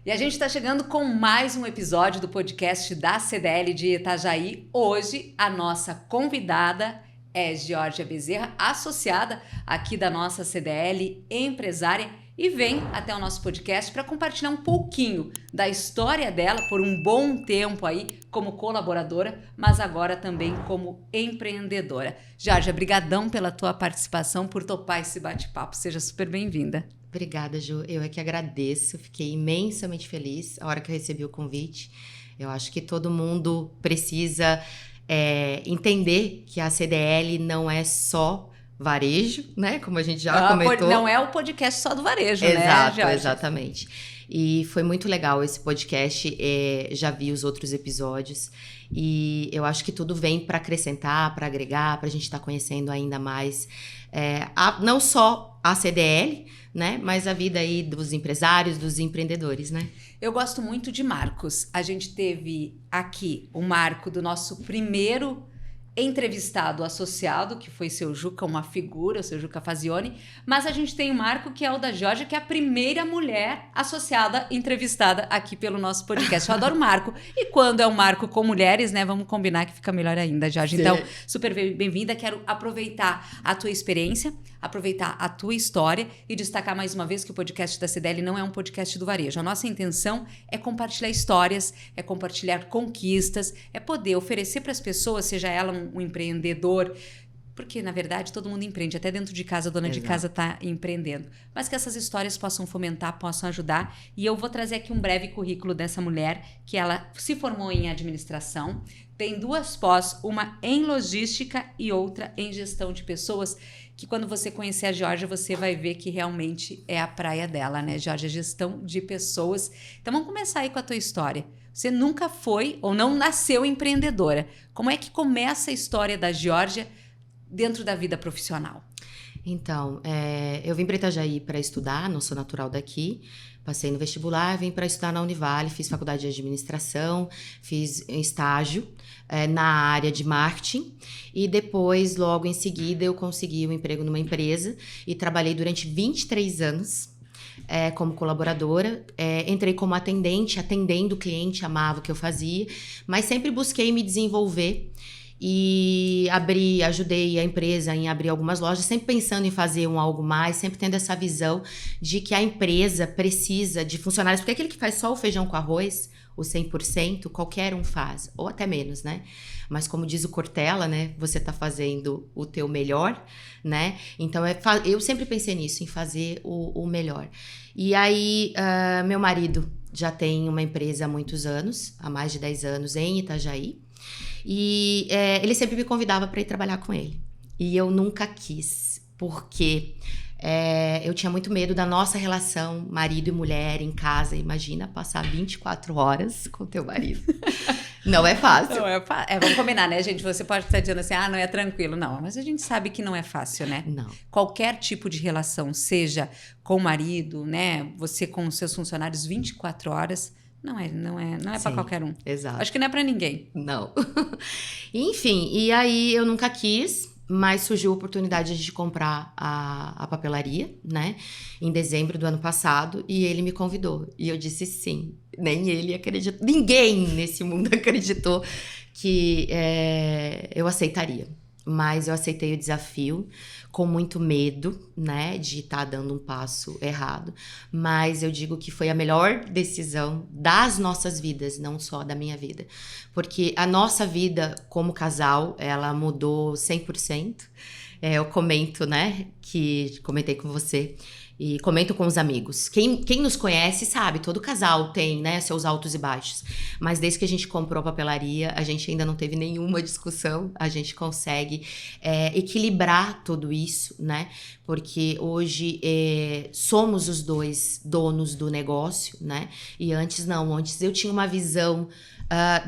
E a gente está chegando com mais um episódio do podcast da CDL de Itajaí. Hoje, a nossa convidada é Georgia Bezerra, associada aqui da nossa CDL, empresária, e vem até o nosso podcast para compartilhar um pouquinho da história dela por um bom tempo aí como colaboradora, mas agora também como empreendedora. Georgia, brigadão pela tua participação, por topar esse bate-papo. Seja super bem-vinda. Obrigada, Ju. Eu é que agradeço. Fiquei imensamente feliz a hora que eu recebi o convite. Eu acho que todo mundo precisa entender que a CDL não é só varejo, né? Como a gente já comentou. Não é o podcast só do varejo, Exato, né, Georgia? Exatamente. E foi muito legal esse podcast. Já vi os outros episódios. E eu acho que tudo vem para acrescentar, para agregar, para a gente estar conhecendo ainda mais não só a CDL, né, mas a vida aí dos empresários, dos empreendedores, né? Eu gosto muito de marcos. A gente teve aqui o marco do nosso primeiro entrevistado associado, que foi seu Juca, uma figura, o seu Juca Fazione, mas a gente tem um marco que é o da Georgia, que é a primeira mulher associada, entrevistada aqui pelo nosso podcast. Eu adoro marco. E quando é um marco com mulheres, né, vamos combinar que fica melhor ainda, Georgia. Sim. Então, super bem-vinda. Quero aproveitar a tua experiência, aproveitar a tua história e destacar mais uma vez que o podcast da CDL não é um podcast do varejo. A nossa intenção é compartilhar histórias, é compartilhar conquistas, é poder oferecer para as pessoas, seja ela um empreendedor, porque na verdade todo mundo empreende, até dentro de casa a dona de casa está empreendendo, mas que essas histórias possam fomentar, possam ajudar. E eu vou trazer aqui um breve currículo dessa mulher, que ela se formou em administração, tem 2 pós, uma em logística e outra em gestão de pessoas, que quando você conhecer a Georgia, você vai ver que realmente é a praia dela, né, Georgia? Gestão de pessoas. Então vamos começar aí com a tua história. Você nunca foi ou não nasceu empreendedora. Como é que começa a história da Georgia dentro da vida profissional? Então, eu vim para Itajaí para estudar, não sou natural daqui. Passei no vestibular, vim para estudar na Univale, fiz faculdade de administração, fiz estágio na área de marketing e depois, logo em seguida, eu consegui um emprego numa empresa e trabalhei durante 23 anos como colaboradora. Entrei como atendente, atendendo o cliente, amava o que eu fazia, mas sempre busquei me desenvolver e ajudei a empresa em abrir algumas lojas, sempre pensando em fazer algo mais, sempre tendo essa visão de que a empresa precisa de funcionários, porque aquele que faz só o feijão com arroz, o 100%, qualquer um faz, ou até menos, né? Mas como diz o Cortella, né? Você tá fazendo o teu melhor, né? Então, eu sempre pensei nisso, em fazer o melhor. E aí, meu marido já tem uma empresa há muitos anos, há mais de 10 anos, em Itajaí. E ele sempre me convidava para ir trabalhar com ele. E eu nunca quis, porque eu tinha muito medo da nossa relação marido e mulher em casa. Imagina passar 24 horas com teu marido. Não é fácil. Vamos combinar, né, gente? Você pode estar dizendo assim, não é tranquilo. Não, mas a gente sabe que não é fácil, né? Não. Qualquer tipo de relação, seja com o marido, né? Você com os seus funcionários 24 horas... Não é para qualquer um. Exato. Acho que não é para ninguém. Não. Enfim, e aí eu nunca quis, mas surgiu a oportunidade de comprar a papelaria, né? Em dezembro do ano passado, e ele me convidou. E eu disse sim. Nem ele acreditou. Ninguém nesse mundo acreditou que eu aceitaria. Mas eu aceitei o desafio com muito medo, né, de estar dando um passo errado. Mas eu digo que foi a melhor decisão das nossas vidas, não só da minha vida. Porque a nossa vida como casal, ela mudou 100%. Eu comento, né, que comentei com você e comento com os amigos. Quem nos conhece sabe, todo casal tem, né, seus altos e baixos. Mas desde que a gente comprou a papelaria, a gente ainda não teve nenhuma discussão. A gente consegue equilibrar tudo isso, né? Porque hoje somos os dois donos do negócio, né? E antes não, antes eu tinha uma visão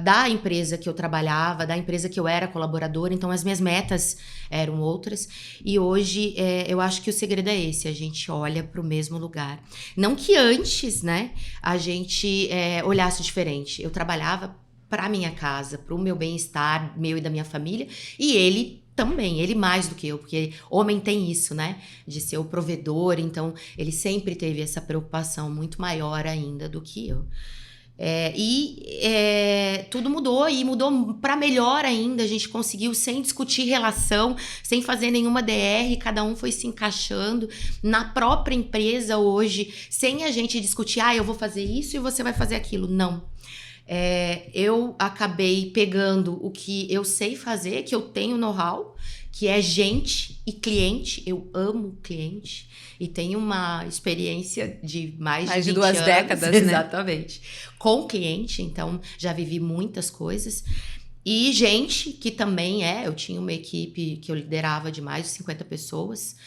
da empresa que eu trabalhava, da empresa que eu era colaboradora, então as minhas metas eram outras. E hoje eu acho que o segredo é esse, a gente olha para o mesmo lugar. Não que antes, né, a gente olhasse diferente. Eu trabalhava para minha casa, para o meu bem-estar, meu e da minha família, e ele também, ele mais do que eu, porque homem tem isso, né? De ser o provedor, então ele sempre teve essa preocupação muito maior ainda do que eu. Tudo mudou e mudou para melhor ainda. A gente conseguiu, sem discutir relação, sem fazer nenhuma DR, cada um foi se encaixando na própria empresa hoje, sem a gente discutir, eu vou fazer isso e você vai fazer aquilo. Não. Eu acabei pegando o que eu sei fazer, que eu tenho know-how, que é gente e cliente. Eu amo cliente e tenho uma experiência de mais de 20 2 anos, décadas, exatamente, com cliente, então já vivi muitas coisas. E gente que também eu tinha uma equipe que eu liderava de mais de 50 pessoas.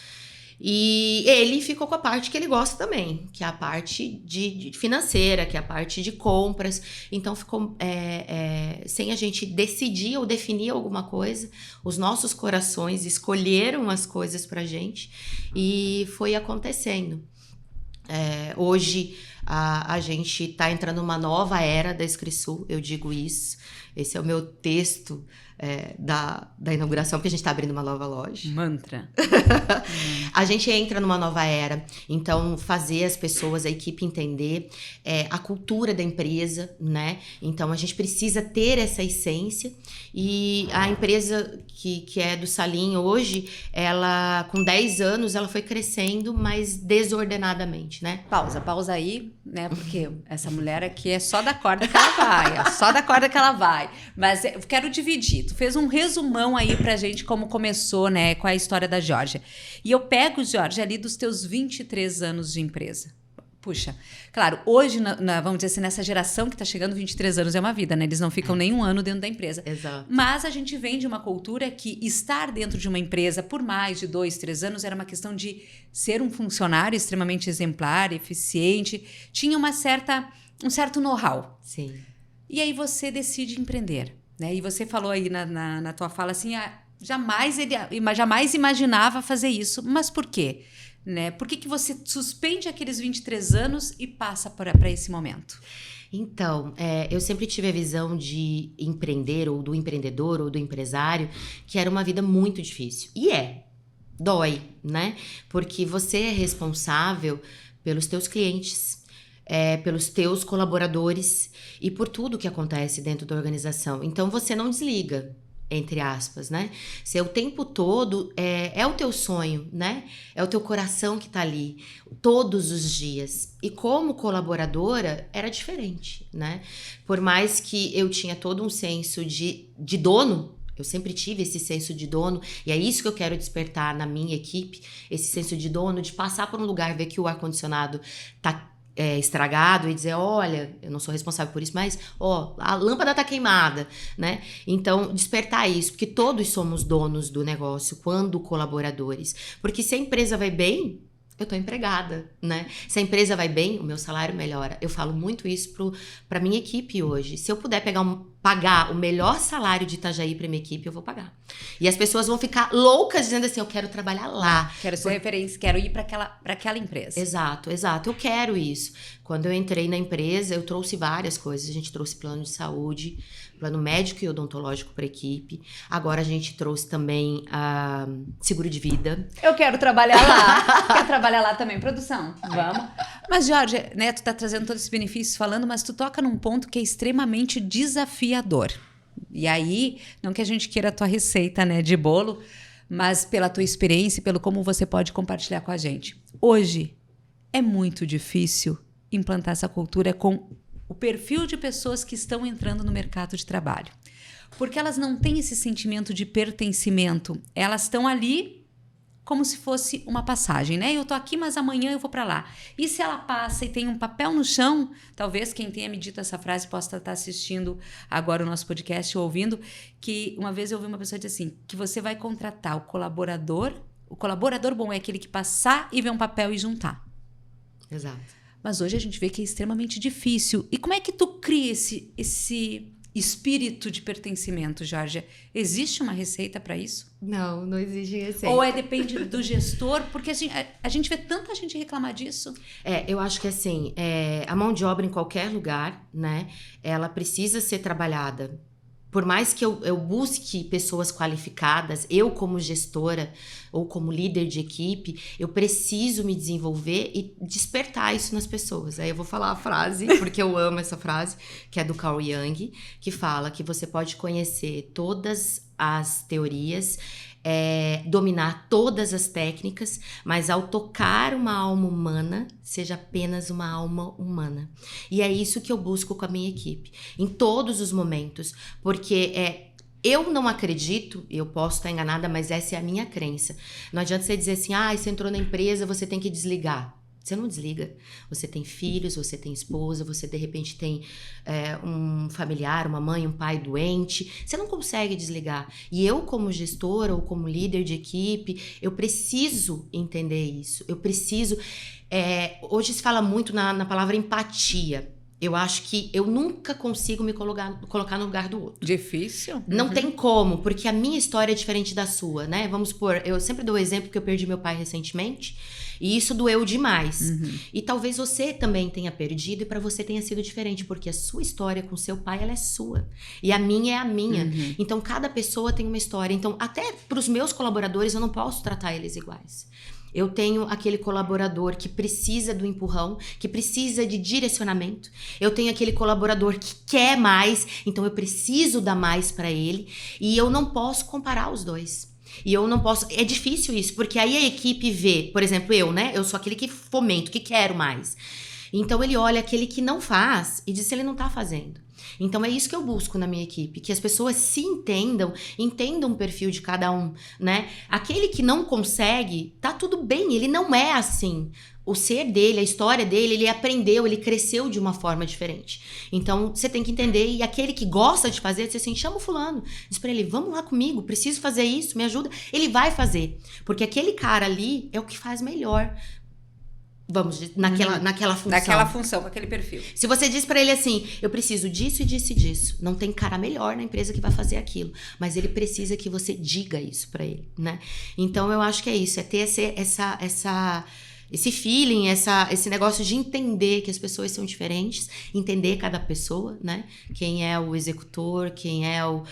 E ele ficou com a parte que ele gosta também, que é a parte de financeira, que é a parte de compras. Então ficou sem a gente decidir ou definir alguma coisa, os nossos corações escolheram as coisas pra gente e foi acontecendo. Hoje a gente está entrando numa nova era da Escrisul, eu digo isso. Esse é o meu texto da inauguração, porque a gente está abrindo uma nova loja. Mantra. A gente entra numa nova era, então fazer as pessoas, a equipe entender a cultura da empresa, né? Então a gente precisa ter essa essência e a empresa que é do Salim hoje, ela com 10 anos, ela foi crescendo, mas desordenadamente, né? Pausa aí, né? Porque essa mulher aqui é só da corda que ela vai, é só da corda que ela vai. Mas eu quero dividir. Tu fez um resumão aí pra gente como começou, né? Com a história da Georgia. E eu pego, Georgia, ali dos teus 23 anos de empresa. Puxa, claro, hoje, vamos dizer assim, nessa geração que tá chegando, 23 anos é uma vida, né? Eles não ficam nem um ano dentro da empresa. Exato. Mas a gente vem de uma cultura que estar dentro de uma empresa por mais de 2, 3 anos era uma questão de ser um funcionário extremamente exemplar, eficiente, tinha um certo know-how. Sim. E aí você decide empreender, né? E você falou aí na tua fala assim, jamais imaginava fazer isso. Mas por quê? Né? Por que você suspende aqueles 23 anos e passa para esse momento? Então, eu sempre tive a visão de empreender, ou do empreendedor, ou do empresário, que era uma vida muito difícil. E dói, né? Porque você é responsável pelos teus clientes, pelos teus colaboradores e por tudo que acontece dentro da organização. Então, você não desliga, entre aspas, né? Se o tempo todo é o teu sonho, né? É o teu coração que tá ali todos os dias. E como colaboradora era diferente, né? Por mais que eu tinha todo um senso de dono, eu sempre tive esse senso de dono, e é isso que eu quero despertar na minha equipe, esse senso de dono, de passar por um lugar, ver que o ar-condicionado tá estragado e dizer, olha, eu não sou responsável por isso, mas a lâmpada tá queimada, né? Então, despertar isso, porque todos somos donos do negócio, quando colaboradores. Porque se a empresa vai bem, eu tô empregada, né? Se a empresa vai bem, o meu salário melhora. Eu falo muito isso pra minha equipe hoje. Se eu puder pagar o melhor salário de Itajaí pra minha equipe, eu vou pagar. E as pessoas vão ficar loucas dizendo assim, eu quero trabalhar lá. Quero ser referência, quero ir pra aquela empresa. Exato. Eu quero isso. Quando eu entrei na empresa, eu trouxe várias coisas. A gente trouxe plano de saúde, plano médico e odontológico para a equipe. Agora a gente trouxe também seguro de vida. Eu quero trabalhar lá. Quer trabalhar lá também, produção? Vamos. Mas, Jorge, né, tu tá trazendo todos esses benefícios falando, mas tu toca num ponto que é extremamente desafiador. E aí, não que a gente queira a tua receita, né, de bolo, mas pela tua experiência e pelo como você pode compartilhar com a gente. Hoje, é muito difícil implantar essa cultura com o perfil de pessoas que estão entrando no mercado de trabalho. Porque elas não têm esse sentimento de pertencimento. Elas estão ali como se fosse uma passagem, né? Eu tô aqui, mas amanhã eu vou para lá. E se ela passa e tem um papel no chão, talvez quem tenha me dito essa frase possa estar assistindo agora o nosso podcast ou ouvindo, que uma vez eu ouvi uma pessoa dizer assim, que você vai contratar o colaborador bom é aquele que passar e ver um papel e juntar. Exato. Mas hoje a gente vê que é extremamente difícil. E como é que tu cria esse espírito de pertencimento, Jorge? Existe uma receita para isso? Não existe receita. Ou depende do gestor? Porque assim, a gente vê tanta gente reclamar disso. Eu acho que a mão de obra em qualquer lugar, né? Ela precisa ser trabalhada por mais que eu busque pessoas qualificadas, eu como gestora ou como líder de equipe, eu preciso me desenvolver e despertar isso nas pessoas. Aí eu vou falar a frase, porque eu amo essa frase, que é do Carl Jung, que fala que você pode conhecer todas as teorias, dominar todas as técnicas, mas ao tocar uma alma humana, seja apenas uma alma humana. E é isso que eu busco com a minha equipe, em todos os momentos, porque eu não acredito, eu posso estar enganada, mas essa é a minha crença. Não adianta você dizer assim, você entrou na empresa, você tem que desligar. Você não desliga. Você tem filhos, você tem esposa, você de repente tem um familiar, uma mãe, um pai doente. Você não consegue desligar. E eu, como gestora ou como líder de equipe, eu preciso entender isso. Eu preciso... hoje se fala muito na palavra empatia. Eu acho que eu nunca consigo me colocar no lugar do outro. Difícil? Não tem como, porque a minha história é diferente da sua, né? Vamos supor, eu sempre dou o exemplo que eu perdi meu pai recentemente, e isso doeu demais. E talvez você também tenha perdido e para você tenha sido diferente, porque a sua história com seu pai, ela é sua. E a minha é a minha. Então, cada pessoa tem uma história. Então, até para os meus colaboradores, eu não posso tratar eles iguais. Eu tenho aquele colaborador que precisa do empurrão, que precisa de direcionamento. Eu tenho aquele colaborador que quer mais, então eu preciso dar mais para ele. E eu não posso comparar os dois. E eu não posso... É difícil isso, porque aí a equipe vê... Por exemplo, eu sou aquele que fomento, que quero mais. Então ele olha aquele que não faz e diz se ele não tá fazendo. Então é isso que eu busco na minha equipe, que as pessoas se entendam o perfil de cada um, né? Aquele que não consegue, tá tudo bem, ele não é assim. O ser dele, a história dele, ele aprendeu, ele cresceu de uma forma diferente. Então, você tem que entender, e aquele que gosta de fazer, diz assim, chama o fulano, diz pra ele, vamos lá comigo, preciso fazer isso, me ajuda. Ele vai fazer, porque aquele cara ali é o que faz melhor. Vamos, naquela função. Naquela função, com aquele perfil. Se você diz pra ele assim, eu preciso disso e disso e disso, não tem cara melhor na empresa que vai fazer aquilo, mas ele precisa que você diga isso pra ele, né? Então eu acho que é isso, é ter esse feeling, esse negócio de entender que as pessoas são diferentes, entender cada pessoa, né? Quem é o executor, quem é o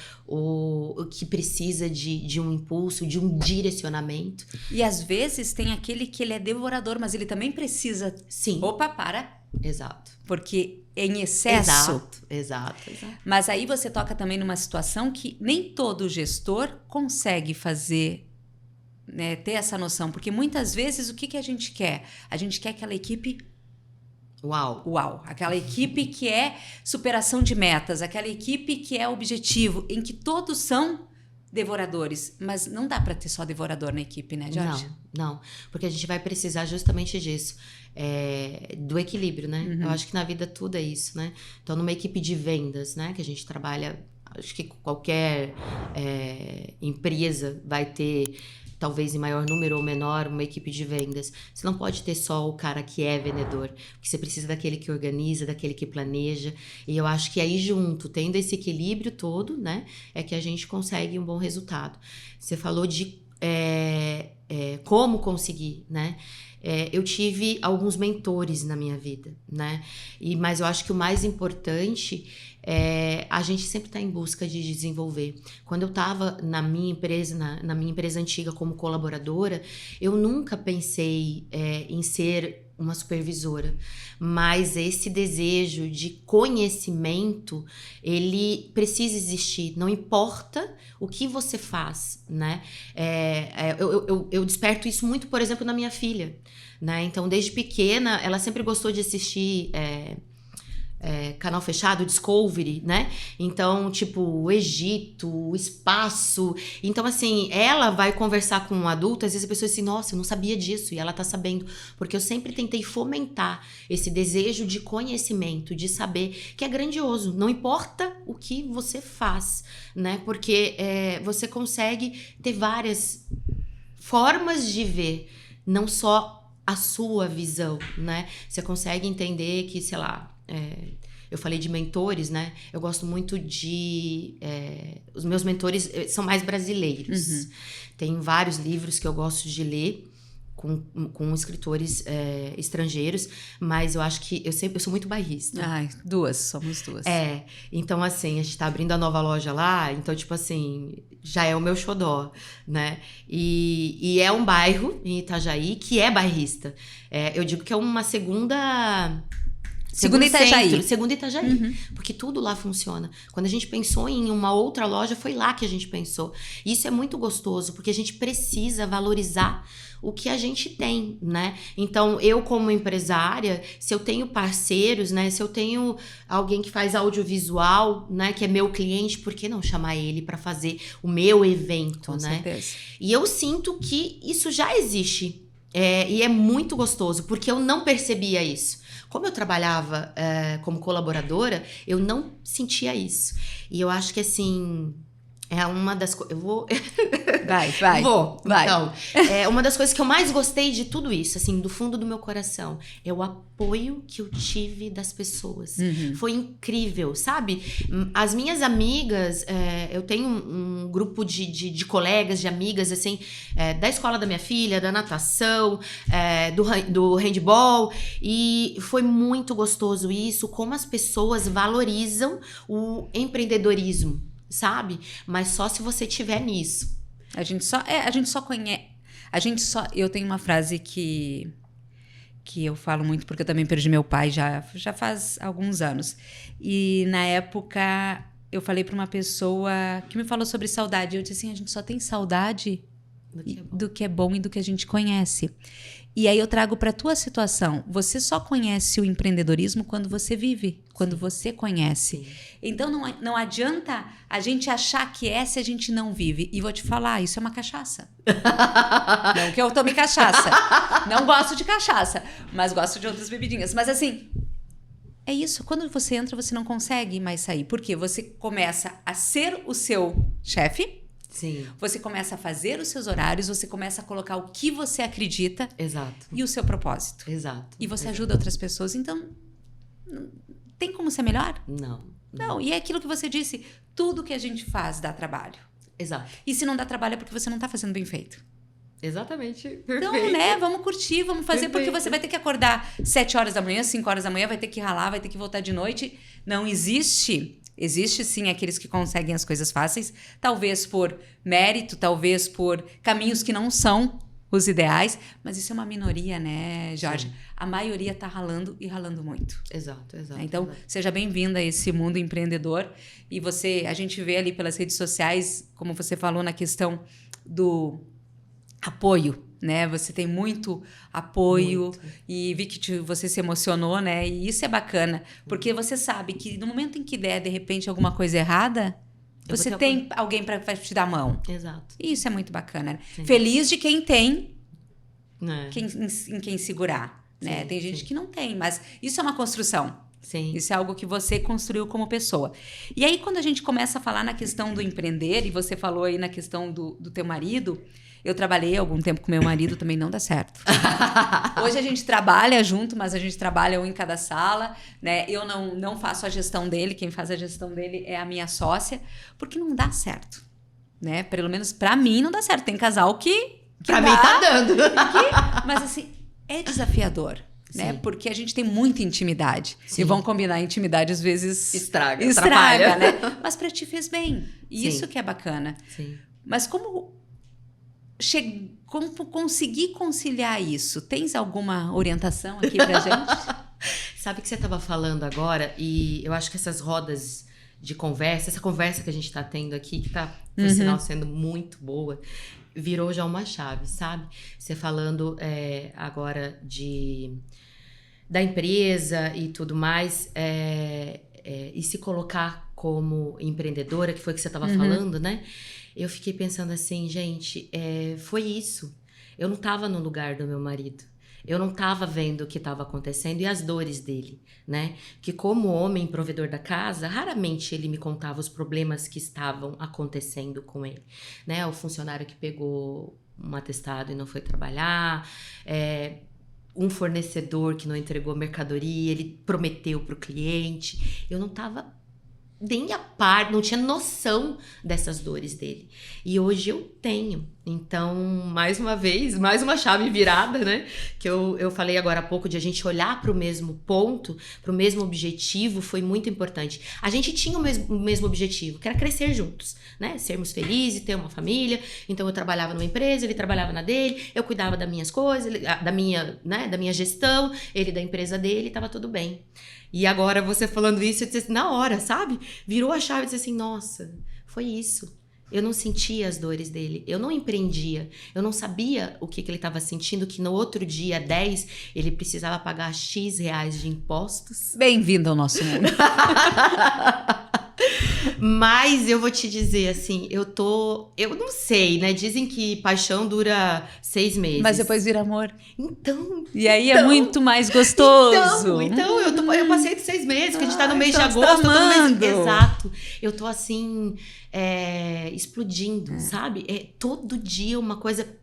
que precisa de um impulso, de um direcionamento. E às vezes tem aquele que ele é devorador, mas ele também precisa... Sim. Opa, para. Exato. Porque em excesso... Exato. Mas aí você toca também numa situação que nem todo gestor consegue fazer... Né, ter essa noção, porque muitas vezes o que a gente quer? A gente quer aquela equipe uau, aquela equipe que é superação de metas, aquela equipe que é objetivo, em que todos são devoradores, mas não dá para ter só devorador na equipe, né, Jorge? Não, porque a gente vai precisar justamente disso, do equilíbrio, né? Eu acho que na vida tudo é isso, né? Então, numa equipe de vendas, né, que a gente trabalha, acho que qualquer empresa vai ter, talvez em maior número ou menor, uma equipe de vendas. Você não pode ter só o cara que é vendedor, porque você precisa daquele que organiza, daquele que planeja, e eu acho que aí junto, tendo esse equilíbrio todo, né, é que a gente consegue um bom resultado. Você falou de como conseguir, né? Eu tive alguns mentores na minha vida, né? Mas eu acho que o mais importante a gente sempre está em busca de desenvolver. Quando eu estava na minha empresa antiga como colaboradora, eu nunca pensei em ser uma supervisora, mas esse desejo de conhecimento, ele precisa existir, não importa o que você faz, né? Eu desperto isso muito, por exemplo, na minha filha, né? Então, desde pequena, ela sempre gostou de assistir canal fechado, Discovery, né? Então, tipo, o Egito, o espaço. Então, assim, ela vai conversar com um adulto, às vezes a pessoa diz assim, nossa, eu não sabia disso, e ela tá sabendo. Porque eu sempre tentei fomentar esse desejo de conhecimento, de saber que é grandioso. Não importa o que você faz, né? Porque você consegue ter várias formas de ver, não só a sua visão, né? Você consegue entender que, sei lá, eu falei de mentores, né? Eu gosto muito de... os meus mentores são mais brasileiros. Tem vários livros que eu gosto de ler com escritores estrangeiros, mas eu acho que eu sou muito bairrista. Ai, somos duas. Então assim, a gente tá abrindo a nova loja lá, então tipo assim, já é o meu xodó, né? E é um bairro em Itajaí que é bairrista. Eu digo que é uma segunda Itajaí. Segunda Itajaí. Porque tudo lá funciona. Quando a gente pensou em uma outra loja, foi lá que a gente pensou. E isso é muito gostoso, porque a gente precisa valorizar o que a gente tem, né? Então, eu como empresária, se eu tenho parceiros, né? Se eu tenho alguém que faz audiovisual, né? Que é meu cliente, por que não chamar ele para fazer o meu evento, Com né? certeza. E eu sinto que isso já existe. E é muito gostoso, porque eu não percebia isso. Como eu trabalhava como colaboradora, eu não sentia isso. E eu acho que, assim, é uma das coisas... Eu vou... Vai. Vai. Então, uma das coisas que eu mais gostei de tudo isso, assim, do fundo do meu coração, é o apoio que eu tive das pessoas. Foi incrível, sabe? As minhas amigas, eu tenho um grupo de colegas, de amigas, assim, da escola da minha filha, da natação, do handball, e foi muito gostoso isso, como as pessoas valorizam o empreendedorismo, sabe? Mas só se você tiver nisso. A gente só conhece. Eu tenho uma frase que eu falo muito, porque eu também perdi meu pai já faz alguns anos. E na época eu falei para uma pessoa que me falou sobre saudade. Eu disse assim: a gente só tem saudade do que é bom e do que a gente conhece. E aí eu trago para a tua situação. Você só conhece o empreendedorismo quando você vive, quando você conhece. Sim. Então não adianta a gente achar que é se a gente não vive. E vou te falar, isso é uma cachaça. Não que eu tome cachaça. Não gosto de cachaça, mas gosto de outras bebidinhas. Mas assim, é isso. Quando você entra, você não consegue mais sair. Porque você começa a ser o seu chefe. Sim. Você começa a fazer os seus horários, você começa a colocar o que você acredita. Exato. E o seu propósito. Exato. E você ajuda outras pessoas. Então, tem como ser melhor? Não. E é aquilo que você disse, tudo que a gente faz dá trabalho. Exato. E se não dá trabalho é porque você não tá fazendo bem feito. Exatamente. Perfeito. Então, né, vamos curtir, vamos fazer, porque você vai ter que acordar 7 horas da manhã, 5 horas da manhã, vai ter que ralar, vai ter que voltar de noite. Não existe... Existe sim aqueles que conseguem as coisas fáceis, talvez por mérito, talvez por caminhos que não são os ideais, mas isso é uma minoria, né, Jorge? Sim. A maioria tá ralando e ralando muito. Exato. Então, seja bem-vinda a esse mundo empreendedor. E a gente vê ali pelas redes sociais, como você falou na questão do apoio, né? Você tem muito apoio e vi que você se emocionou, né? E isso é bacana, porque você sabe que no momento em que der, de repente, alguma coisa errada, você tem alguém para te dar a mão. Exato. E isso é muito bacana. Sim. Feliz de quem tem quem segurar, né? Sim, tem gente que não tem, mas isso é uma construção. Sim. Isso é algo que você construiu como pessoa. E aí, quando a gente começa a falar na questão do empreender, e você falou aí na questão do teu marido... Eu trabalhei algum tempo com meu marido, também não dá certo. Hoje a gente trabalha junto, mas a gente trabalha um em cada sala, né? Eu não faço a gestão dele, quem faz a gestão dele é a minha sócia, porque não dá certo, né? Pelo menos pra mim não dá certo. Tem casal que pra mim tá dando. Mas assim, é desafiador. Né? Porque a gente tem muita intimidade. Sim. E vão combinar, intimidade às vezes estraga, né? Mas pra ti fez bem. E isso que é bacana. Sim. Mas como conseguir conciliar isso? Tens alguma orientação aqui pra gente? Sabe que você estava falando agora, e eu acho que essas rodas de conversa, essa conversa que a gente está tendo aqui, que está, por sinal, sendo muito boa, virou já uma chave, sabe? Você falando agora da empresa e tudo mais, e se colocar como empreendedora, que foi o que você estava falando, né? Eu fiquei pensando assim, gente, foi isso. Eu não estava no lugar do meu marido. Eu não estava vendo o que estava acontecendo e as dores dele, né? Que como homem provedor da casa, raramente ele me contava os problemas que estavam acontecendo com ele, né? O funcionário que pegou um atestado e não foi trabalhar, um fornecedor que não entregou mercadoria, ele prometeu para o cliente. Eu não estava nem a par, não tinha noção dessas dores dele. E hoje eu tenho. Então, mais uma vez, mais uma chave virada, né? Que eu falei agora há pouco de a gente olhar para o mesmo ponto, para o mesmo objetivo, foi muito importante. A gente tinha o mesmo objetivo, que era crescer juntos, né? Sermos felizes, ter uma família. Então, eu trabalhava numa empresa, ele trabalhava na dele, eu cuidava das minhas coisas, da minha gestão, ele da empresa dele, estava tudo bem. E agora, você falando isso, eu disse assim, na hora, sabe? Virou a chave e disse assim, nossa, foi isso. Eu não sentia as dores dele, eu não empreendia, eu não sabia o que ele estava sentindo, que no outro dia, 10, ele precisava pagar X reais de impostos. Bem-vindo ao nosso mundo. Mas eu vou te dizer assim, eu não sei, né? Dizem que paixão dura 6 meses. Mas depois vira amor. Então. E aí é muito mais gostoso. Então eu passei de 6 meses, porque a gente tá no mês então de agosto. Você tá amando. Exato. Eu tô assim, explodindo, sabe? Todo dia uma coisa.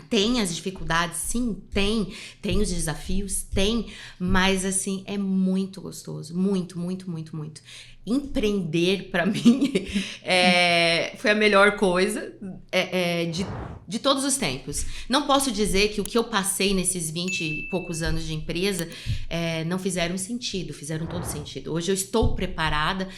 Tem as dificuldades, sim, tem os desafios, mas assim, é muito gostoso, muito, muito, muito, muito. Empreender, pra mim, foi a melhor coisa de todos os tempos. Não posso dizer que o que eu passei nesses 20 e poucos anos de empresa não fizeram sentido, fizeram todo sentido. Hoje eu estou preparada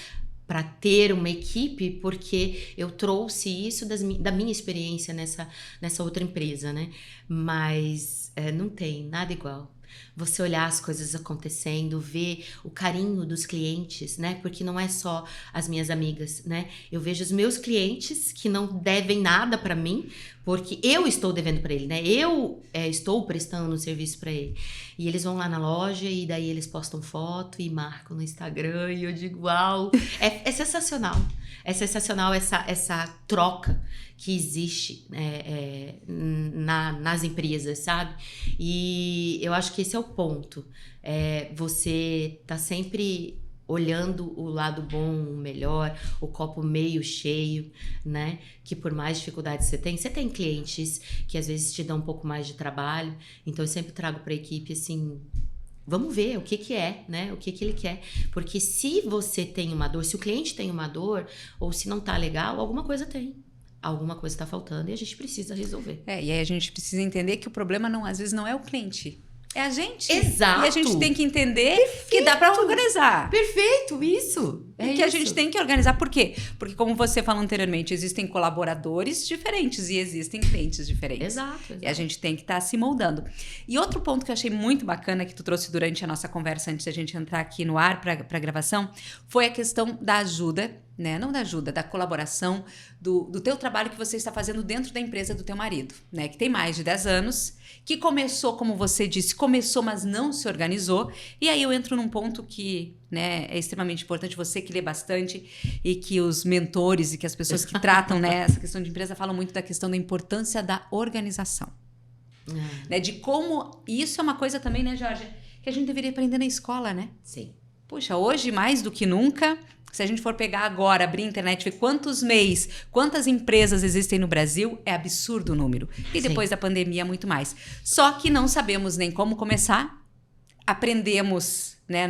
para ter uma equipe, porque eu trouxe isso da minha experiência nessa outra empresa, né? Mas não tem nada igual. Você olhar as coisas acontecendo, ver o carinho dos clientes, né? Porque não é só as minhas amigas, né? Eu vejo os meus clientes que não devem nada para mim, porque eu estou devendo para ele, né? Eu estou prestando um serviço para ele. E eles vão lá na loja e daí eles postam foto e marcam no Instagram e eu digo, uau! É sensacional. É sensacional essa troca que existe nas empresas, sabe? E eu acho que esse é o ponto. Você tá sempre olhando o lado bom, o melhor, o copo meio cheio, né? Que por mais dificuldades você tem clientes que às vezes te dão um pouco mais de trabalho. Então eu sempre trago para a equipe assim, vamos ver o que é, né? O que ele quer. Porque se você tem uma dor, se o cliente tem uma dor, ou se não tá legal, alguma coisa tem. Alguma coisa tá faltando e a gente precisa resolver. E aí a gente precisa entender que o problema às vezes não é o cliente. É a gente. Exato. E a gente tem que entender que dá para organizar. Perfeito, isso. Que a gente tem que organizar. Por quê? Porque, como você falou anteriormente, existem colaboradores diferentes e existem clientes diferentes. Exato. E a gente tem que estar se moldando. E outro ponto que eu achei muito bacana que tu trouxe durante a nossa conversa, antes da gente entrar aqui no ar para a gravação, foi a questão da ajuda, né? Não da ajuda, da colaboração, do teu trabalho que você está fazendo dentro da empresa do teu marido, né? Que tem mais de 10 anos, que começou, como você disse, mas não se organizou. E aí eu entro num ponto que, né, é extremamente importante, você que lê bastante e que os mentores e que as pessoas que tratam, né, essa questão de empresa falam muito da questão da importância da organização. Né, de como... Isso é uma coisa também, né, Jorge, que a gente deveria aprender na escola, né? Sim. Puxa, hoje mais do que nunca... Se a gente for pegar agora, abrir a internet, ver quantos MEIs, quantas empresas existem no Brasil, é absurdo o número. E depois da pandemia, muito mais. Só que não sabemos nem como começar. Aprendemos, né,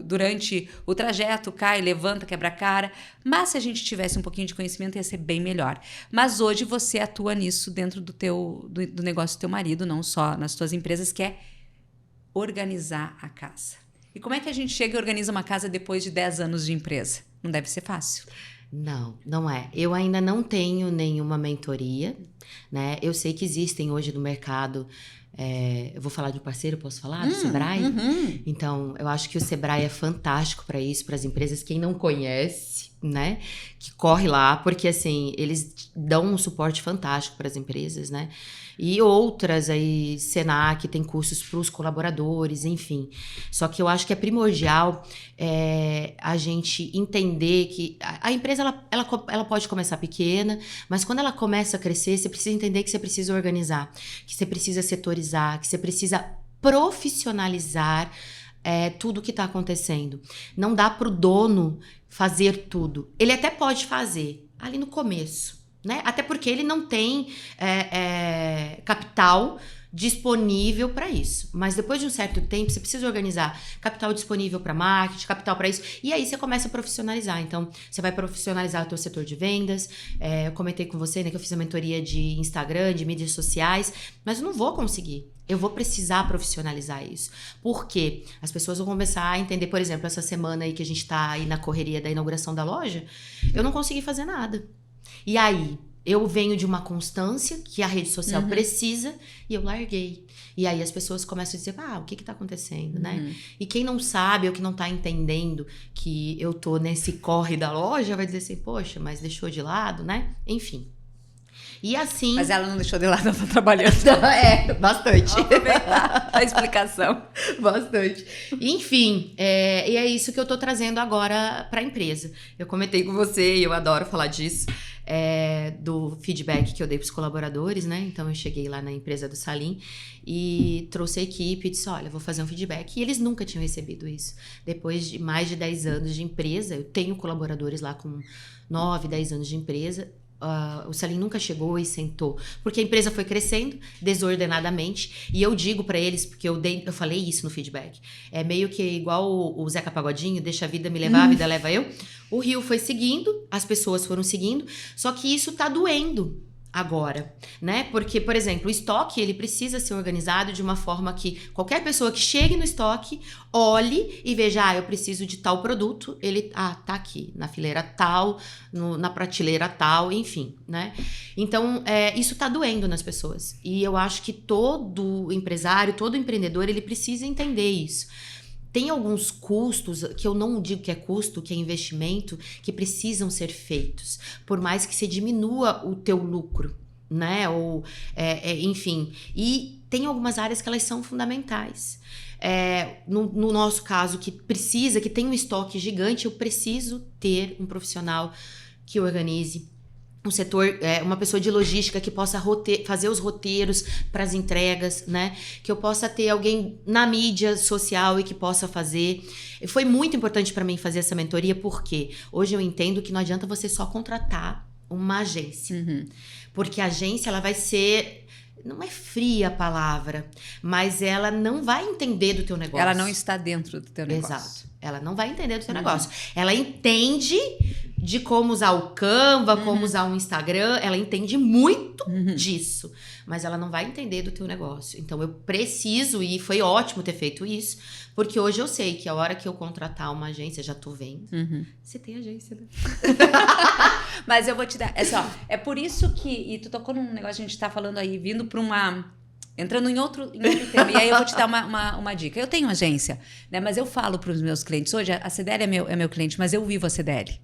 durante o trajeto, cai, levanta, quebra a cara. Mas se a gente tivesse um pouquinho de conhecimento, ia ser bem melhor. Mas hoje você atua nisso dentro do negócio do teu marido, não só nas tuas empresas, que é organizar a casa. E como é que a gente chega e organiza uma casa depois de 10 anos de empresa? Não deve ser fácil. Não, não é. Eu ainda não tenho nenhuma mentoria, né? Eu sei que existem hoje no mercado... eu vou falar de um parceiro, posso falar? Do Sebrae? Então, eu acho que o Sebrae é fantástico para isso, para as empresas. Quem não conhece, né? Que corre lá, porque assim, eles dão um suporte fantástico para as empresas, né? E outras aí, Senac, tem cursos para os colaboradores, enfim. Só que eu acho que é primordial a gente entender que a empresa, ela pode começar pequena, mas quando ela começa a crescer, você precisa entender que você precisa organizar, que você precisa setorizar, que você precisa profissionalizar tudo que está acontecendo. Não dá para o dono fazer tudo. Ele até pode fazer ali no começo, né? Até porque ele não tem capital disponível para isso. Mas depois de um certo tempo, você precisa organizar capital disponível para marketing, capital para isso. E aí você começa a profissionalizar. Então, você vai profissionalizar o teu setor de vendas. Eu comentei com você, né, que eu fiz a mentoria de Instagram, de mídias sociais. Mas eu não vou conseguir. Eu vou precisar profissionalizar isso. Por quê? As pessoas vão começar a entender, por exemplo, essa semana aí que a gente tá aí na correria da inauguração da loja, eu não consegui fazer nada. E aí, eu venho de uma constância que a rede social precisa e eu larguei. E aí as pessoas começam a dizer, o que tá acontecendo, né? E quem não sabe ou que não tá entendendo que eu tô nesse corre da loja vai dizer assim, poxa, mas deixou de lado, né? Enfim. E assim... Mas ela não deixou de lado, ela tá trabalhando. Bastante. Vamos aproveitar a explicação. Bastante. Enfim, e é isso que eu tô trazendo agora pra empresa. Eu comentei com você, e eu adoro falar disso, do feedback que eu dei pros colaboradores, né? Então, eu cheguei lá na empresa do Salim e trouxe a equipe e disse, olha, vou fazer um feedback. E eles nunca tinham recebido isso. Depois de mais de 10 anos de empresa, eu tenho colaboradores lá com 9, 10 anos de empresa. O Salim nunca chegou e sentou, porque a empresa foi crescendo desordenadamente, e eu digo pra eles, porque eu falei isso no feedback, é meio que igual o Zeca Pagodinho, deixa a vida me levar, a vida leva eu. O rio foi seguindo, as pessoas foram seguindo, só que isso tá doendo agora, né? Porque, por exemplo, o estoque, ele precisa ser organizado de uma forma que qualquer pessoa que chegue no estoque, olhe e veja, eu preciso de tal produto, ele, tá aqui, na fileira tal, na prateleira tal, enfim, né? Então, isso tá doendo nas pessoas. E eu acho que todo empresário, todo empreendedor, ele precisa entender isso. Tem alguns custos, que eu não digo que é custo, que é investimento, que precisam ser feitos, por mais que se diminua o teu lucro, né? Ou, enfim, e tem algumas áreas que elas são fundamentais. No nosso caso, que tem um estoque gigante, eu preciso ter um profissional que organize um setor, uma pessoa de logística que possa fazer os roteiros para as entregas, né? Que eu possa ter alguém na mídia social e que possa fazer. Foi muito importante para mim fazer essa mentoria, porque hoje eu entendo que não adianta você só contratar uma agência. Porque a agência, ela vai ser... Não é fria a palavra, mas ela não vai entender do teu negócio. Ela não está dentro do teu negócio. Exato. Ela não vai entender do teu negócio. Ela entende de como usar o Canva, como usar um Instagram, ela entende muito disso, mas ela não vai entender do teu negócio. Então eu preciso, e foi ótimo ter feito isso, porque hoje eu sei que a hora que eu contratar uma agência, já tô vendo, você tem agência, né? Mas eu vou te dar, é por isso que, e tu tocou num negócio, a gente tá falando aí, vindo pra entrando em outro tema, e aí eu vou te dar uma dica. Eu tenho agência, né? Mas eu falo para os meus clientes, hoje a CDL é meu cliente, mas eu vivo a CDL.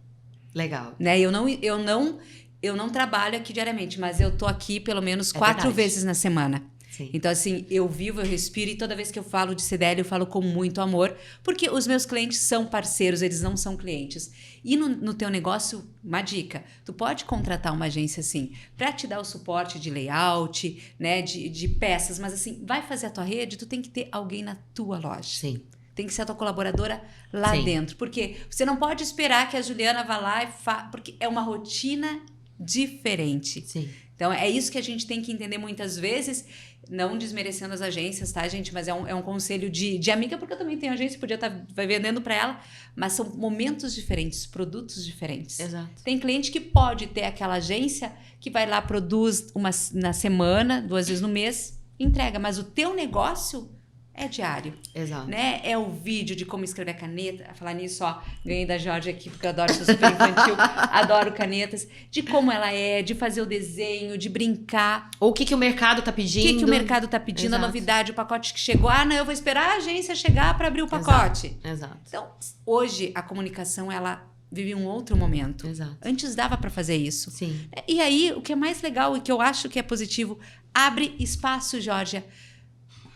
Legal. Né? Eu não trabalho aqui diariamente, mas eu tô aqui pelo menos 4 vezes na semana. Sim. Então, assim, eu vivo, eu respiro, e toda vez que eu falo de CDL, eu falo com muito amor, porque os meus clientes são parceiros, eles não são clientes. E no teu negócio, uma dica, tu pode contratar uma agência, assim, para te dar o suporte de layout, né, de peças, mas assim, vai fazer a tua rede, tu tem que ter alguém na tua loja. Sim. Tem que ser a tua colaboradora lá dentro. Porque você não pode esperar que a Juliana vá lá e porque é uma rotina diferente. Sim. Então, é isso que a gente tem que entender muitas vezes, não desmerecendo as agências, tá, gente? Mas é um conselho de amiga, porque eu também tenho agência, podia estar vendendo para ela, mas são momentos diferentes, produtos diferentes. Exato. Tem cliente que pode ter aquela agência que vai lá, produz na semana, 2 vezes no mês, entrega, mas o teu negócio é diário. Exato. Né? É o vídeo de como escrever caneta. A falar nisso, ganhei da Jorge aqui, porque eu adoro, sou super infantil, adoro canetas. De como ela é, de fazer o desenho, de brincar. Ou o que o mercado tá pedindo. O que o mercado tá pedindo, Exato. A novidade, o pacote que chegou. Não, eu vou esperar a agência chegar para abrir o pacote. Exato. Então, hoje, a comunicação, ela vive um outro momento. Exato. Antes dava para fazer isso. Sim. E aí, o que é mais legal e que eu acho que é positivo, abre espaço, Georgia,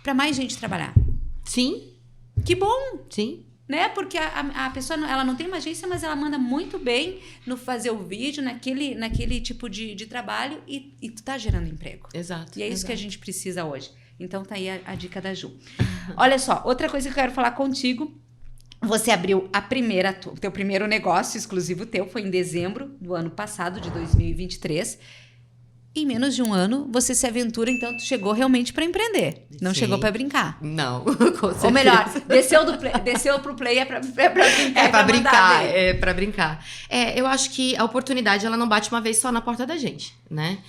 para mais gente trabalhar. Sim. Que bom. Sim. Né? Porque a pessoa, ela não tem uma agência, mas ela manda muito bem no fazer o vídeo, naquele tipo de trabalho, e tu tá gerando emprego. Exato. E é isso que a gente precisa hoje. Então tá aí a dica da Ju. Olha só, outra coisa que eu quero falar contigo. Você abriu o teu primeiro negócio exclusivo teu, foi em dezembro do ano passado, de 2023. Em menos de um ano, você se aventura, então tu chegou realmente para empreender. Não Sim. chegou para brincar. Não, com certeza. Ou melhor, desceu pro play é pra brincar. É pra brincar, é pra brincar. Eu acho que a oportunidade, ela não bate uma vez só na porta da gente, né?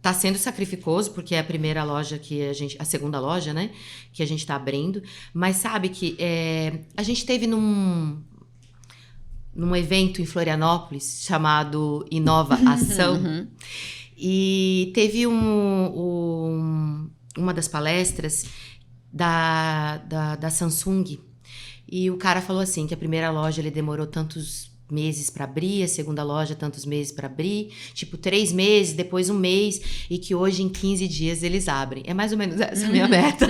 Tá sendo sacrificoso, porque é a primeira loja a segunda loja, né? Que a gente tá abrindo. Mas sabe que a gente teve num evento em Florianópolis chamado Inova Ação. E teve uma das palestras da Samsung. E o cara falou assim, que a primeira loja ele demorou tantos meses para abrir, a segunda loja tantos meses para abrir, tipo 3 meses, depois 1 mês, e que hoje em 15 dias eles abrem. É mais ou menos essa a minha meta.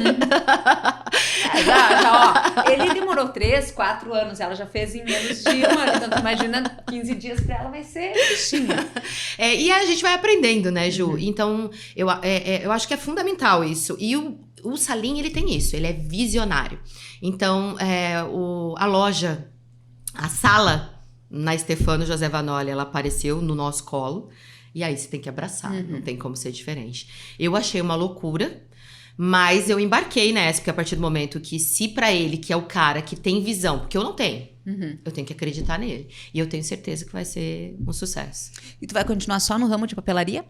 Ele demorou 3, 4 anos, ela já fez em menos de 1 ano, então tu imagina 15 dias pra ela vai ser bichinha. E a gente vai aprendendo, né, Ju? Então, eu acho que é fundamental isso. E o Salim, ele tem isso, ele é visionário. Então, a loja, a sala na Stefano José Vanoli, ela apareceu no nosso colo. E aí você tem que abraçar, não tem como ser diferente. Eu achei uma loucura, mas eu embarquei nessa, porque a partir do momento que se pra ele, que é o cara que tem visão, porque eu não tenho, eu tenho que acreditar nele. E eu tenho certeza que vai ser um sucesso. E tu vai continuar só no ramo de papelaria?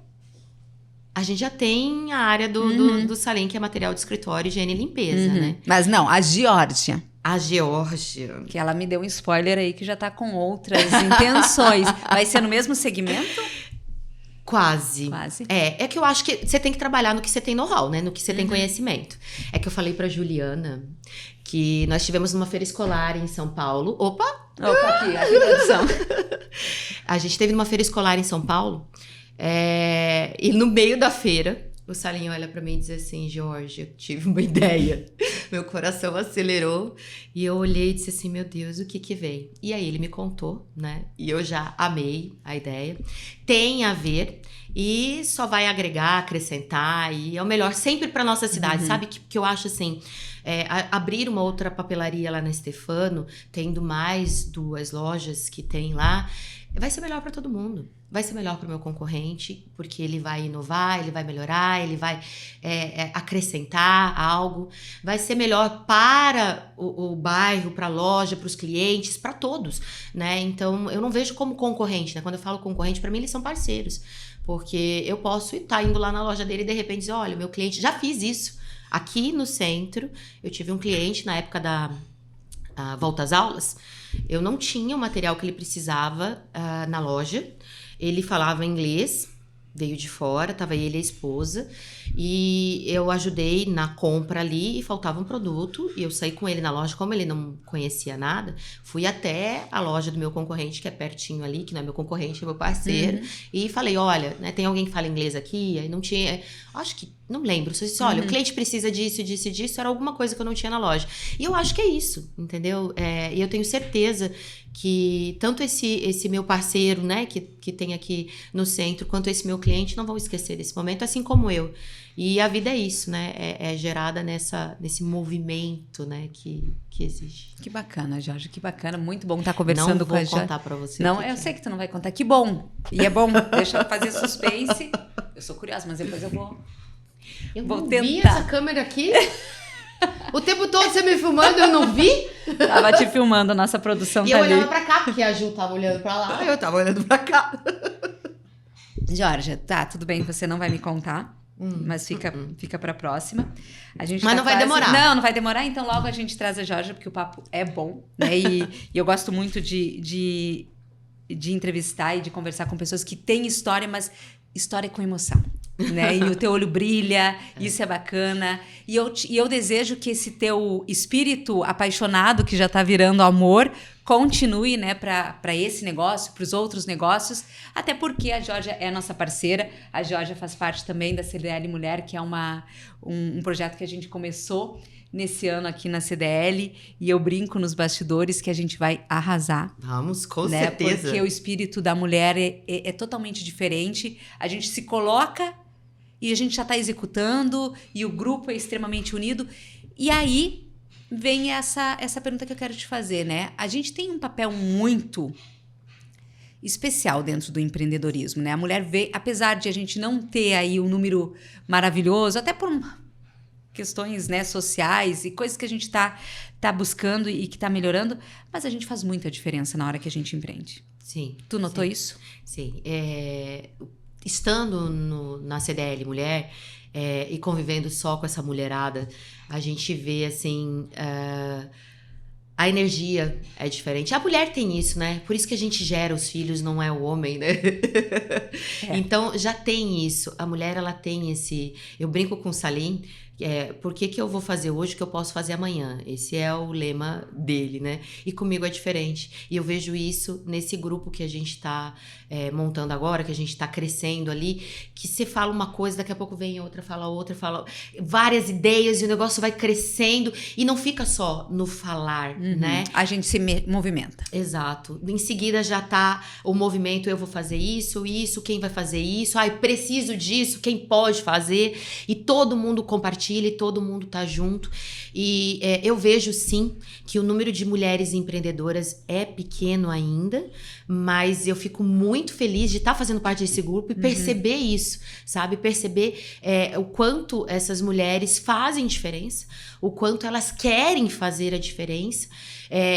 A gente já tem a área do Salim, que é material de escritório, higiene e limpeza, né? Mas não, a Geórgia. A Geórgia. Que ela me deu um spoiler aí que já tá com outras intenções. Vai ser no mesmo segmento? Quase. Quase. É que eu acho que você tem que trabalhar no que você tem know-how, né? No que você tem conhecimento. É que eu falei pra Juliana que nós tivemos uma feira escolar em São Paulo. Opa, aqui, a produção. A gente teve uma feira escolar em São Paulo. E no meio da feira, o Salim olha pra mim e diz assim: Jorge, eu tive uma ideia. Meu coração acelerou e eu olhei e disse assim: meu Deus, o que veio? E aí ele me contou, né? E eu já amei a ideia. Tem a ver e só vai agregar, acrescentar, e é o melhor sempre pra nossa cidade, sabe? Que eu acho assim, abrir uma outra papelaria lá na Stefano, tendo mais 2 lojas que tem lá, vai ser melhor para todo mundo. Vai ser melhor para o meu concorrente, porque ele vai inovar, ele vai melhorar, ele vai acrescentar algo. Vai ser melhor para o bairro, para a loja, para os clientes, para todos, né? Então, eu não vejo como concorrente, né? Quando eu falo concorrente, para mim, eles são parceiros. Porque eu posso estar indo lá na loja dele e, de repente, dizer: olha, meu cliente... Já fiz isso. Aqui no centro, eu tive um cliente na época da volta às aulas. Eu não tinha o material que ele precisava na loja. Ele falava inglês, veio de fora, tava ele e a esposa. E eu ajudei na compra ali e faltava um produto. E eu saí com ele na loja, como ele não conhecia nada, fui até a loja do meu concorrente, que é pertinho ali, que não é meu concorrente, é meu parceiro. E falei: olha, né, tem alguém que fala inglês aqui? Aí não tinha... Acho que... Não lembro. Só disse: olha, o cliente precisa disso, disso e disso. Era alguma coisa que eu não tinha na loja. E eu acho que é isso, entendeu? E eu tenho certeza que tanto esse meu parceiro, né, que tem aqui no centro, quanto esse meu cliente não vão esquecer desse momento, assim como eu. E a vida é isso, né? É gerada nesse movimento, né, que existe. Que bacana, Jorge, que bacana. Muito bom estar conversando com a Jorge. Não vou contar pra você. Não, eu sei que tu não vai contar. Que bom. E é bom. Deixa eu fazer suspense. Eu sou curiosa, mas depois eu vou... Eu vou não tentar. vi essa câmera aqui. O tempo todo você me filmando, eu não vi. Tava te filmando, a nossa produção e tá eu ali. olhava pra cá, porque a Ju tava olhando pra lá, eu tava olhando pra cá. Jorge, tá, tudo bem, você não vai me contar, mas fica pra próxima. A gente mas tá não vai demorar. Não vai demorar, então logo a gente traz a Jorge, porque o papo é bom, né? E eu gosto muito de entrevistar e de conversar com pessoas que têm história, mas história com emoção. Né? E o teu olho brilha, isso é bacana. E eu desejo que esse teu espírito apaixonado, que já tá virando amor, continue, né, para esse negócio, para os outros negócios, até porque a Geórgia é nossa parceira. A Geórgia faz parte também da CDL Mulher, que é um projeto que a gente começou nesse ano aqui na CDL, e eu brinco nos bastidores que a gente vai arrasar. Vamos, com né? certeza. Porque o espírito da mulher é totalmente diferente. A gente se coloca e a gente já está executando, e o grupo é extremamente unido. E aí vem essa pergunta que eu quero te fazer, né? A gente tem um papel muito especial dentro do empreendedorismo, né? A mulher vê, apesar de a gente não ter aí um número maravilhoso, até por questões, né, sociais e coisas que a gente tá buscando e que tá melhorando, mas a gente faz muita diferença na hora que a gente empreende. Sim. Tu notou isso? Sim. Estando na CDL Mulher e convivendo só com essa mulherada, a gente vê, assim, a energia é diferente. A mulher tem isso, né? Por isso que a gente gera os filhos, não é o homem, né? Então, já tem isso. A mulher, ela tem esse... Eu brinco com o Salim, por que eu vou fazer hoje que eu posso fazer amanhã? Esse é o lema dele, né? E comigo é diferente. E eu vejo isso nesse grupo que a gente tá montando agora, que a gente tá crescendo ali, que você fala uma coisa, daqui a pouco vem outra, fala várias ideias e o negócio vai crescendo e não fica só no falar, né? A gente se movimenta. Exato. Em seguida já tá o movimento, eu vou fazer isso, quem vai fazer isso? Preciso disso, quem pode fazer? E todo mundo compartilha e todo mundo tá junto. E eu vejo, sim, que o número de mulheres empreendedoras é pequeno ainda, mas eu fico muito feliz de estar fazendo parte desse grupo e perceber isso, sabe? Perceber o quanto essas mulheres fazem diferença, o quanto elas querem fazer a diferença.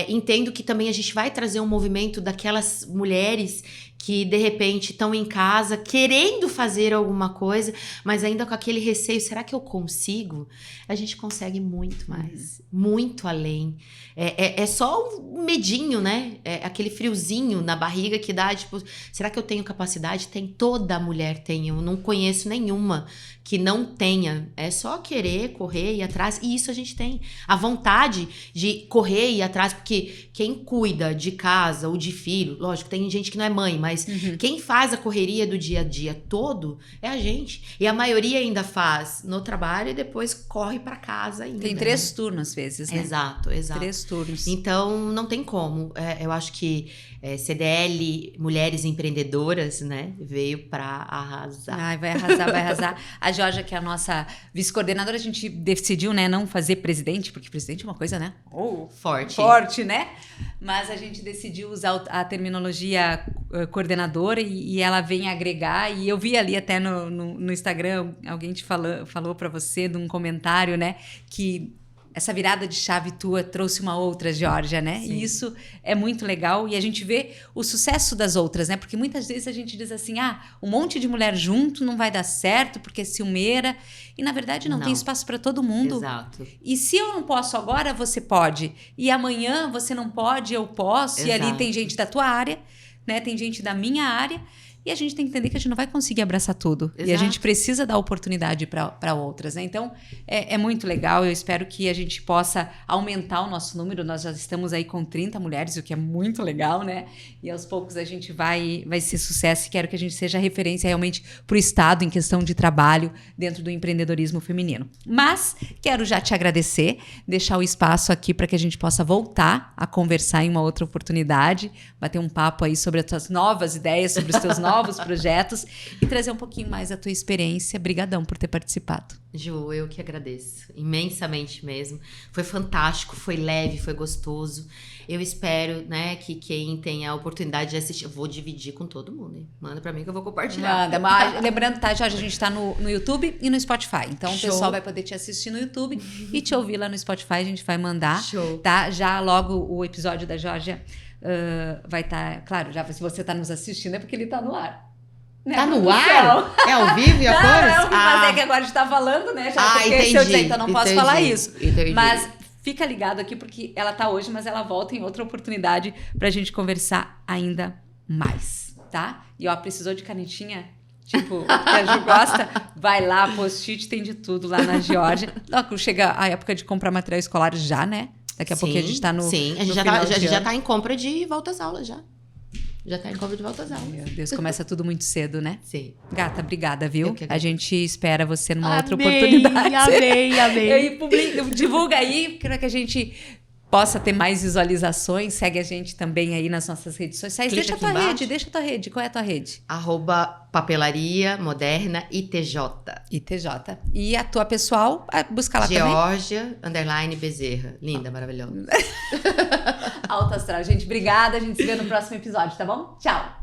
Entendo que também a gente vai trazer um movimento daquelas mulheres que de repente estão em casa querendo fazer alguma coisa, mas ainda com aquele receio, será que eu consigo? A gente consegue muito mais, muito além. É só um medinho, né? Aquele friozinho na barriga que dá, tipo, será que eu tenho capacidade? Toda mulher tem, eu não conheço nenhuma que não tenha. É só querer correr e ir atrás, e isso a gente tem. A vontade de correr e ir atrás, porque quem cuida de casa ou de filho, lógico, tem gente que não é mãe, mas quem faz a correria do dia a dia todo é a gente. E a maioria ainda faz no trabalho e depois corre pra casa ainda. Tem 3 turnos às vezes, né? Exato. 3 turnos. Então, não tem como. Eu acho que CDL, Mulheres Empreendedoras, né, veio pra arrasar. Ai, vai arrasar. A Georgia, que é a nossa vice-coordenadora, a gente decidiu, né, não fazer presidente, porque presidente é uma coisa, né? Forte, né? Mas a gente decidiu usar a terminologia coordenadora e ela vem agregar. E eu vi ali até no Instagram, alguém te falou pra você, de um comentário, né, que essa virada de chave tua trouxe uma outra, Georgia, né? Sim. E isso é muito legal. E a gente vê o sucesso das outras, né? Porque muitas vezes a gente diz assim, um monte de mulher junto não vai dar certo porque é ciumeira. E na verdade não tem espaço para todo mundo. Exato. E se eu não posso agora, você pode. E amanhã você não pode, eu posso. Exato. E ali tem gente da tua área, né? Tem gente da minha área. E a gente tem que entender que a gente não vai conseguir abraçar tudo. Exato. E a gente precisa dar oportunidade para outras, né? Então, é muito legal. Eu espero que a gente possa aumentar o nosso número. Nós já estamos aí com 30 mulheres, o que é muito legal, né? E aos poucos a gente vai ser sucesso. E quero que a gente seja referência realmente para o Estado em questão de trabalho dentro do empreendedorismo feminino. Mas quero já te agradecer, deixar o espaço aqui para que a gente possa voltar a conversar em uma outra oportunidade, bater um papo aí sobre as tuas novas ideias, sobre os teus novos projetos e trazer um pouquinho mais a tua experiência. Brigadão por ter participado. Ju, eu que agradeço, imensamente mesmo. Foi fantástico, foi leve, foi gostoso. Eu espero, né, que quem tem a oportunidade de assistir, eu vou dividir com todo mundo, hein? Manda pra mim que eu vou compartilhar. Manda, mas lembrando, tá, Jorge, a gente tá no YouTube e no Spotify. Então o pessoal vai poder te assistir no YouTube e te ouvir lá no Spotify, a gente vai mandar. Show. Tá? Já logo o episódio da Georgia vai estar, claro, já se você tá nos assistindo é porque ele tá no ar. Né? Tá no ar? É ao vivo e a cores? Não, é ao vivo, mas é que agora a gente tá falando, né? Já entendi. Então não posso falar isso. Entendi. Mas fica ligado aqui porque ela tá hoje, mas ela volta em outra oportunidade pra gente conversar ainda mais, tá? E precisou de canetinha? Tipo, que a Ju gosta, vai lá, post-it, tem de tudo lá na Georgia. Logo chega a época de comprar material escolar já, né? Daqui a pouquinho a gente tá no. Sim, a gente já tá em compra de volta às aulas já. Já tá em compra de volta às aulas. Meu Deus, começa tudo muito cedo, né? Sim. Gata, obrigada, viu? A gente espera você numa outra oportunidade. Amei. E aí, divulga aí, para que a gente possa ter mais visualizações. Segue a gente também aí nas nossas redes sociais. Deixa a tua rede. Qual é a tua rede? @papelaria moderna ITJ. E a tua pessoal, busca lá Georgia _Bezerra. Linda, maravilhosa. Alto astral. Gente, obrigada. A gente se vê no próximo episódio, tá bom? Tchau.